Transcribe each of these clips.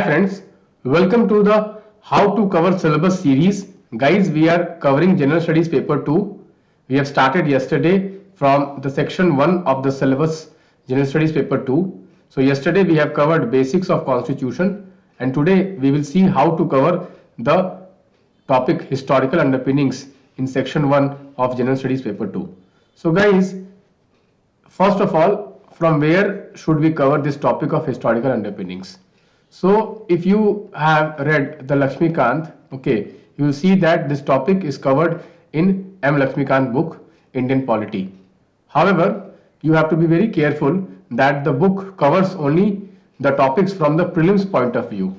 friends, welcome to the How to Cover Syllabus series. Guys, we are covering General Studies paper 2. We have started yesterday from the section 1 of the syllabus General Studies paper 2. So yesterday we have covered basics of constitution and today we will see how to cover the topic historical underpinnings in section 1 of General Studies paper 2. So guys, first of all, from where should we cover this topic of historical underpinnings? So if you have read the Lakshmikant, okay, you will see that this topic is covered in M. Lakshmikant book, Indian Polity. However, you have to be very careful that the book covers only the topics from the prelims point of view.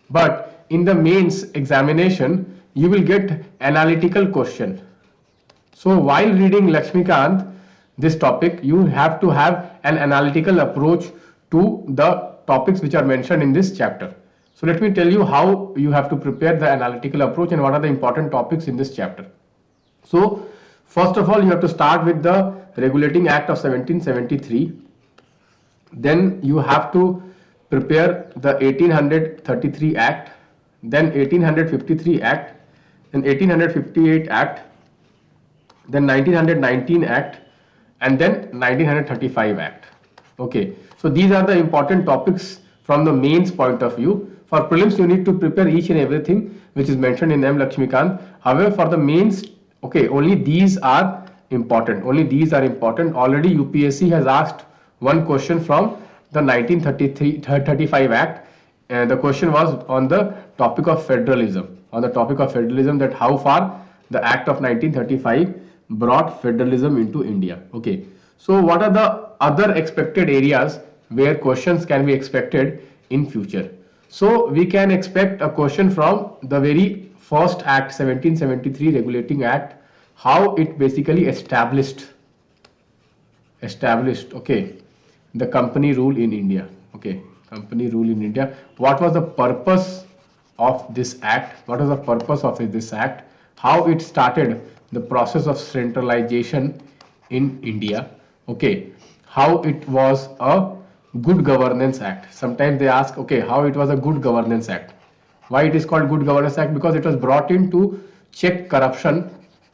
But in the mains examination, you will get analytical question. So while reading Lakshmikant, this topic, you have to have an analytical approach to the topics which are mentioned in this chapter. So let me tell you how you have to prepare the analytical approach and what are the important topics in this chapter. So first of all, you have to start with the Regulating Act of 1773. Then you have to prepare the 1833 Act, then 1853 Act, then 1858 Act, then 1919 Act, and then 1935 Act. Okay, so these are the important topics from the mains point of view. For prelims, you need to prepare each and everything which is mentioned in M. Lakshmikant. However, for the mains, okay, only these are important. Only these are important. Already UPSC has asked one question from the 1935 Act. The question was on the topic of federalism. On the topic of federalism, that how far the Act of 1935 brought federalism into India. Okay, so what are the other expected areas where questions can be expected in future? So we can expect a question from the very first Act, 1773 Regulating Act, how it basically established okay, the company rule in India. Okay, company rule in India. What was the purpose of this act? What was the purpose of this act? How it started the process of centralization in India. Okay, how it was a good governance act. Sometimes they ask, okay, how it was a good governance act. Why it is called good governance act? Because it was brought in to check corruption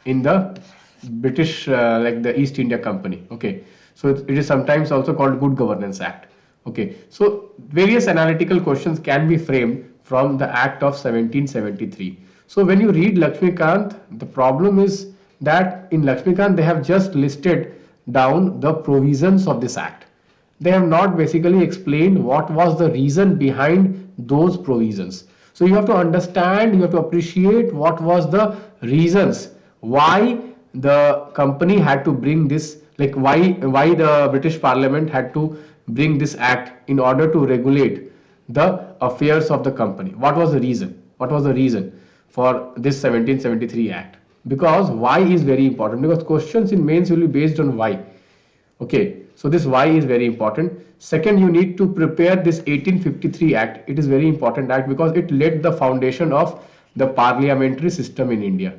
in the British, like the East India Company. Okay, so it is sometimes also called good governance act. Okay, so various analytical questions can be framed from the Act of 1773. So when you read Lakshmikant, the problem is that in Lakshmikant they have just listed down the provisions of this act. They have not basically explained what was the reason behind those provisions. So you have to understand, you have to appreciate what was the reasons why the company had to bring this, like why the British Parliament had to bring this act in order to regulate the affairs of the company. What was the reason? What was the reason for this 1773 Act? Because why is very important, because questions in mains will be based on why. Okay, so this why is very important. Second, you need to prepare this 1853 Act. It is very important act because it laid the foundation of the parliamentary system in India.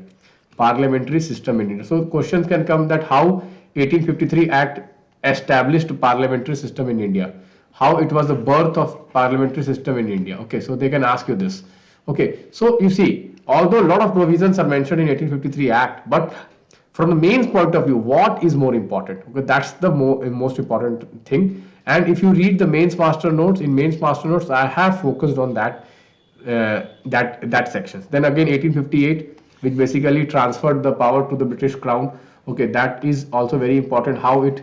Parliamentary system in India. So questions can come that how 1853 Act established parliamentary system in India, how it was the birth of parliamentary system in India. Okay, so they can ask you this. Okay, so you see, although a lot of provisions are mentioned in 1853 Act, but from the mains point of view, what is more important? Okay, that's the most important thing. And if you read the mains master notes, in mains master notes, I have focused on that that sections. Then again 1858, which basically transferred the power to the British Crown. Okay, that is also very important, how it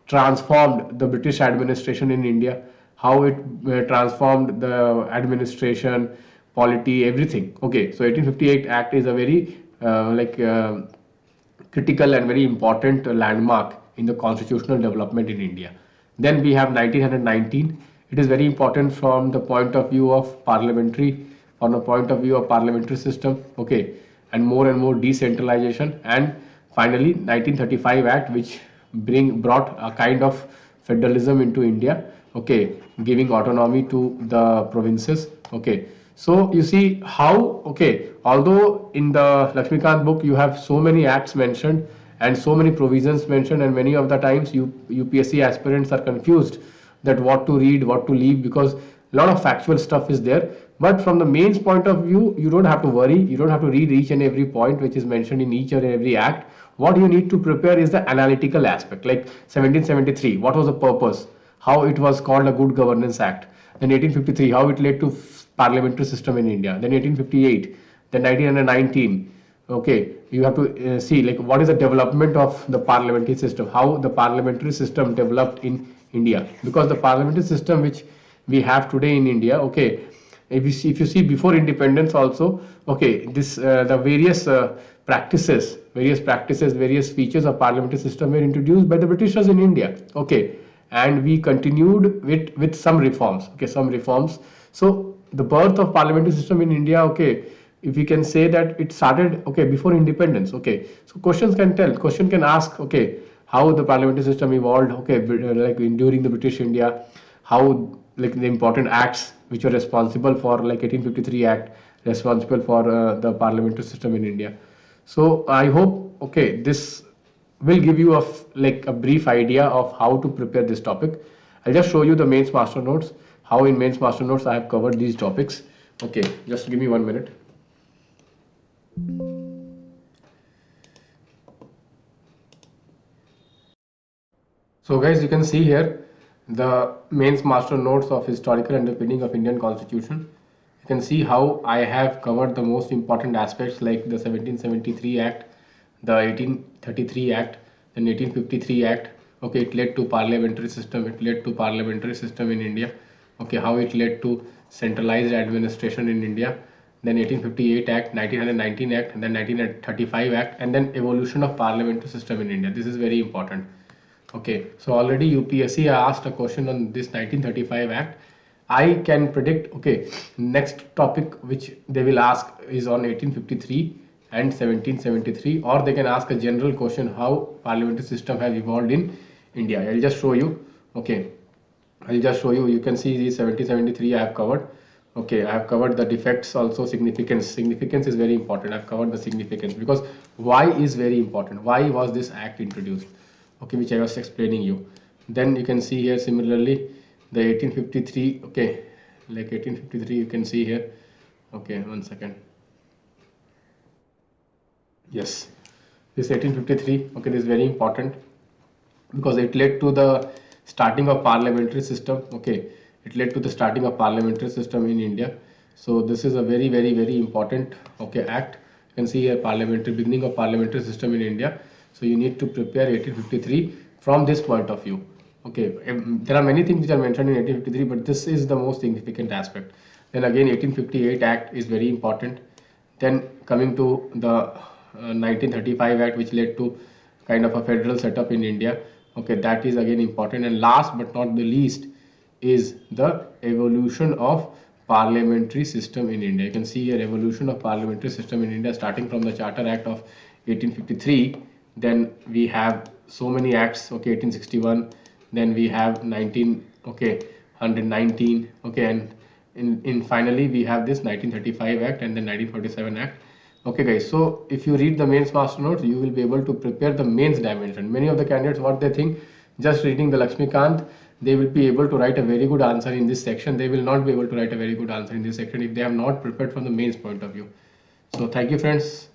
transformed the British administration in India, how it transformed the administration, polity, everything. Okay, so 1858 Act is a very critical and very important landmark in the constitutional development in India. Then we have 1919. It is very important from the point of view of parliamentary, from the point of view of parliamentary system. Okay, and more decentralization. And finally 1935 Act, which brought a kind of federalism into India. Okay, giving autonomy to the provinces. Okay, so you see how, okay, although in the Lakshmikant book you have so many acts mentioned and so many provisions mentioned, and many of the times UPSC aspirants are confused that what to read, what to leave, because lot of factual stuff is there. But from the mains point of view, you don't have to worry, you don't have to read each and every point which is mentioned in each and every act. What you need to prepare is the analytical aspect, like 1773, what was the purpose, how it was called a good governance act, then 1853, how it led to parliamentary system in India, then 1858, then 1919. Okay, you have to see like what is the development of the parliamentary system, how the parliamentary system developed in India, because the parliamentary system which we have today in India, okay, if you see before independence also, okay, this the various features of parliamentary system were introduced by the Britishers in India, okay, and we continued with some reforms, okay, some reforms. So the birth of parliamentary system in India, okay, if we can say that it started, okay, before independence, okay, so question can ask, okay, how the parliamentary system evolved, okay, like during the British India, how like the important acts which were responsible for, like 1853 act responsible for the parliamentary system in India. So I hope, okay, this will give you like a brief idea of how to prepare this topic. I'll just show you the mains master notes, how in mains master notes I have covered these topics. Okay, just give me 1 minute. So guys, you can see here the mains master notes of historical underpinning of Indian Constitution. You can see how I have covered the most important aspects like the 1773 Act, the 1833 Act, then 1853 Act. Okay, it led to parliamentary system. It led to parliamentary system in India. Okay, how it led to centralized administration in India. Then 1858 Act, 1919 Act, and then 1935 Act, and then evolution of parliamentary system in India. This is very important. Okay, so already UPSC asked a question on this 1935 Act. I can predict, okay, next topic which they will ask is on 1853 and 1773, or they can ask a general question how parliamentary system has evolved in India. I'll just show you. Okay, I'll just show you. You can see the 1773 I have covered. Okay, I have covered the defects also. Significance. Significance is very important. I've covered the significance because why is very important. Why was this act introduced? Okay, which I was explaining you. Then you can see here similarly the 1853. Okay, like 1853 you can see here. Okay, 1 second. Yes, this 1853. Okay, this is very important because it led to the starting of parliamentary system. Okay, it led to the starting of parliamentary system in India. So this is a very important, okay, act. You can see here parliamentary beginning of parliamentary system in India. So you need to prepare 1853 from this point of view. Okay, there are many things which are mentioned in 1853, but this is the most significant aspect. Then again 1858 act is very important. Then coming to the 1935 act, which led to kind of a federal setup in India. Okay, that is again important. And last but not the least is the evolution of parliamentary system in India. You can see here evolution of parliamentary system in India starting from the Charter Act of 1853. Then we have so many acts. Okay, 1861. Then we have 19. Okay, 119. Okay, and in finally we have this 1935 Act and then 1947 Act. Okay guys, so if you read the mains master notes, you will be able to prepare the mains dimension. Many of the candidates, what they think, just reading the Lakshmikant, they will be able to write a very good answer in this section. They will not be able to write a very good answer in this section if they have not prepared from the mains point of view. So thank you friends.